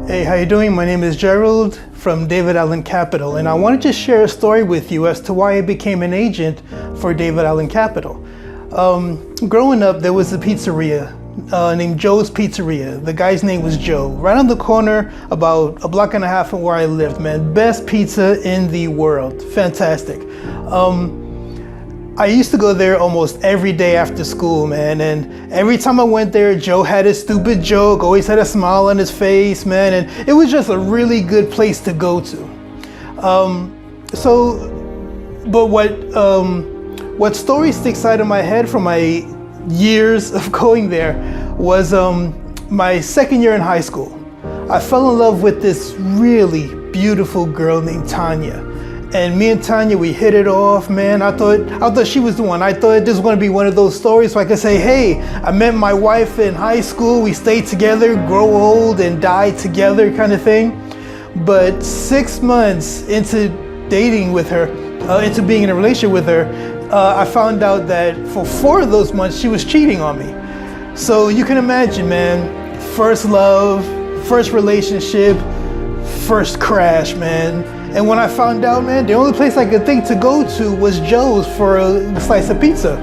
Hey, how you doing? My name is Gerald from David Allen Capital, and I wanted to share a story with you as to why I became an agent for David Allen Capital. Growing up, there was a pizzeria named Joe's Pizzeria. The guy's name was Joe. Right on the corner, about a block and a half from where I lived, man. Best pizza in the world. Fantastic. I used to go there almost every day after school, man, and every time I went there, Joe had his stupid joke, always had a smile on his face, man, and it was just a really good place to go to. But what story sticks out in my head from my years of going there was my second year in high school. I fell in love with this really beautiful girl named Tanya. And me and Tanya, we hit it off, man. I thought she was the one. I thought this was gonna be one of those stories so I could say, hey, I met my wife in high school. We stayed together, grow old and die together kind of thing. But 6 months into dating with her, into being in a relationship with her, I found out that for 4 of those months, she was cheating on me. So you can imagine, man, first love, first relationship, first crash, man. And when I found out, man, the only place I could think to go to was Joe's for a slice of pizza.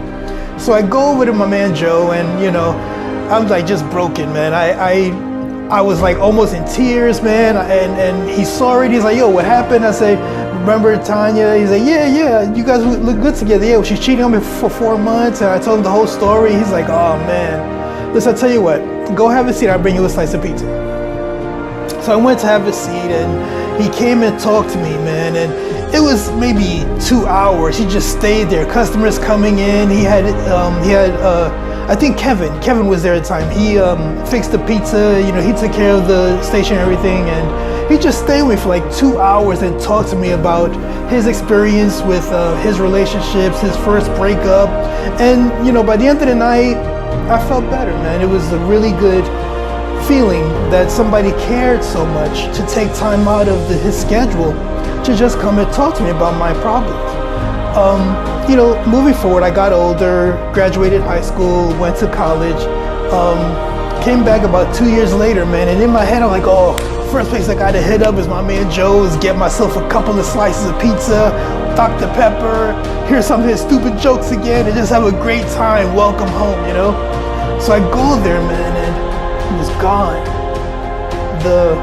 So I go over to my man Joe, and you know, I'm like just broken, man. I was like almost in tears, man. And he saw it. He's like, yo, what happened? I said, remember Tanya? He's like, yeah, you guys look good together. Yeah, well, she's cheating on me for 4 months. And I told him the whole story. He's like, oh man, listen, I'll tell you what, go have a seat. I'll bring you a slice of pizza. So I went to have a seat, and he came and talked to me, man, and it was maybe 2 hours. He just stayed there. Customers coming in. He had I think Kevin was there at the time. He fixed the pizza. You know, he took care of the station and everything, and he just stayed with me for like 2 hours and talked to me about his experience with his relationships, his first breakup, and you know, by the end of the night, I felt better, man. It was a really good feeling that somebody cared so much to take time out of his schedule to just come and talk to me about my problems. You know, moving forward, I got older, graduated high school, went to college, came back about 2 years later, man, and in my head I'm like, oh, first place I gotta hit up is my man Joe's, get myself a couple of slices of pizza, Dr. Pepper, hear some of his stupid jokes again, and just have a great time, welcome home, you know? So I go there, man, and he was gone. The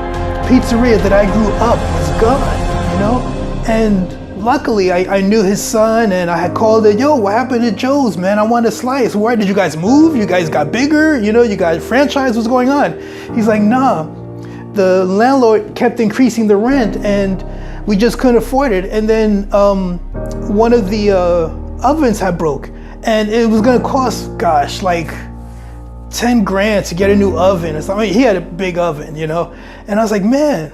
pizzeria that I grew up was gone, you know? And luckily I knew his son, and I had called it, yo, what happened to Joe's, man? I want a slice. Why did you guys move? You guys got bigger? You know, you guys franchise, what's going on? He's like, nah, the landlord kept increasing the rent and we just couldn't afford it. And then one of the ovens had broke, and it was gonna cost, gosh, like 10 grand to get a new oven or something. I mean, he had a big oven, you know? And I was like, man,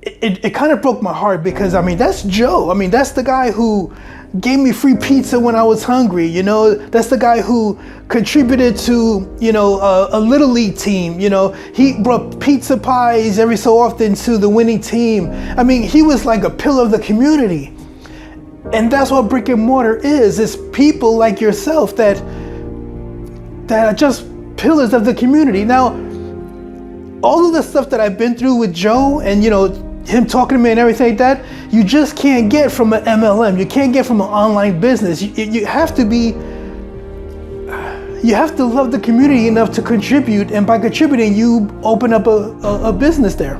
it kind of broke my heart, because I mean, that's Joe. I mean, that's the guy who gave me free pizza when I was hungry, you know? That's the guy who contributed to, you know, a little league team, you know? He brought pizza pies every so often to the winning team. I mean, he was like a pillar of the community. And that's what brick and mortar is. It's people like yourself that are just pillars of the community. Now, all of the stuff that I've been through with Joe, and you know, him talking to me and everything like that, you just can't get from an MLM. You can't get from an online business. You have to love the community enough to contribute, and by contributing, you open up a business there.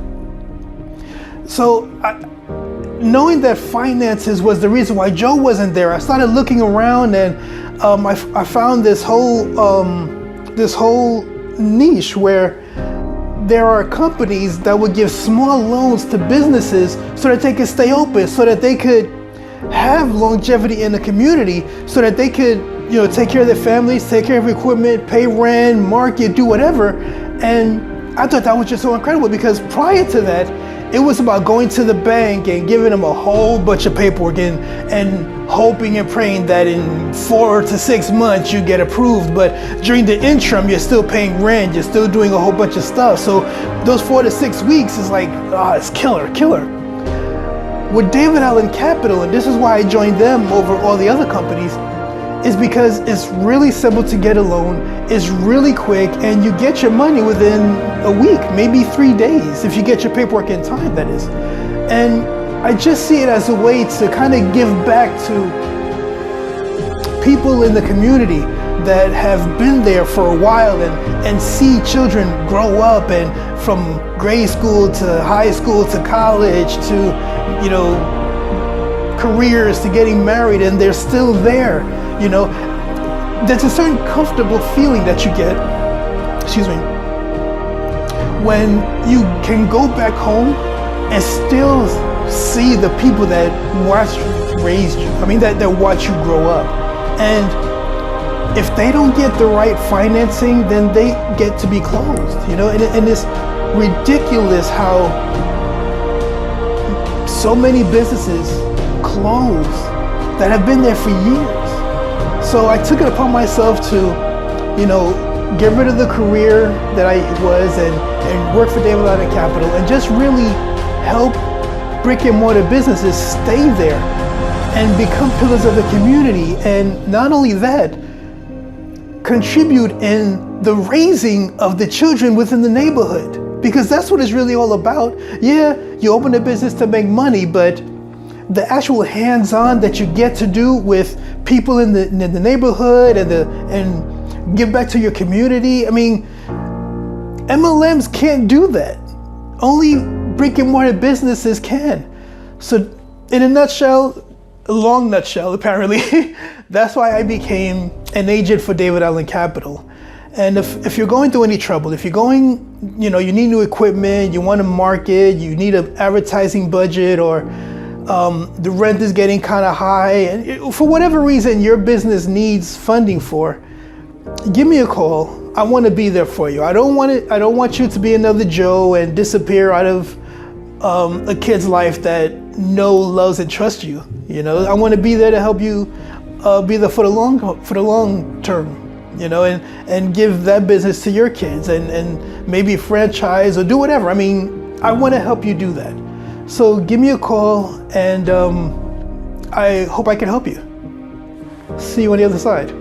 So, knowing that finances was the reason why Joe wasn't there, I started looking around, and I found this whole niche where there are companies that would give small loans to businesses so that they could stay open, so that they could have longevity in the community, so that they could, you know, take care of their families, take care of equipment, pay rent, market, do whatever. And I thought that was just so incredible, because prior to that, it was about going to the bank and giving them a whole bunch of paperwork and hoping and praying that in 4 to 6 months you get approved. But during the interim, you're still paying rent, you're still doing a whole bunch of stuff. So those 4 to 6 weeks is like, it's killer. With David Allen Capital, and this is why I joined them over all the other companies, is because it's really simple to get a loan, it's really quick, and you get your money within a week, maybe 3 days, if you get your paperwork in time, that is. And I just see it as a way to kind of give back to people in the community that have been there for a while and see children grow up, and from grade school to high school to college to, you know, careers to getting married, and they're still there. You know, there's a certain comfortable feeling that you get, excuse me, when you can go back home and still see the people that raised you. I mean, that watch you grow up. And if they don't get the right financing, then they get to be closed, you know? And it's ridiculous how so many businesses close that have been there for years. So I took it upon myself to, you know, get rid of the career that I was and work for David Allen Capital and just really help brick and mortar businesses stay there and become pillars of the community. And not only that, contribute in the raising of the children within the neighborhood, because that's what it's really all about. Yeah, you open a business to make money, but the actual hands-on that you get to do with people in the neighborhood and give back to your community. I mean, MLMs can't do that. Only brick and mortar businesses can. So in a nutshell, a long nutshell apparently, that's why I became an agent for David Allen Capital. And if you're going through any trouble, if you're going, you know, you need new equipment, you want to market, you need an advertising budget, or the rent is getting kind of high, and for whatever reason your business needs funding for, give me a call. I want to be there for you. I don't want you to be another Joe and disappear out of a kid's life that loves and trusts you. You know, I want to be there to help you be there for the long term, you know, and give that business to your kids and maybe franchise or do whatever. I mean, I want to help you do that. So give me a call, and I hope I can help you. See you on the other side.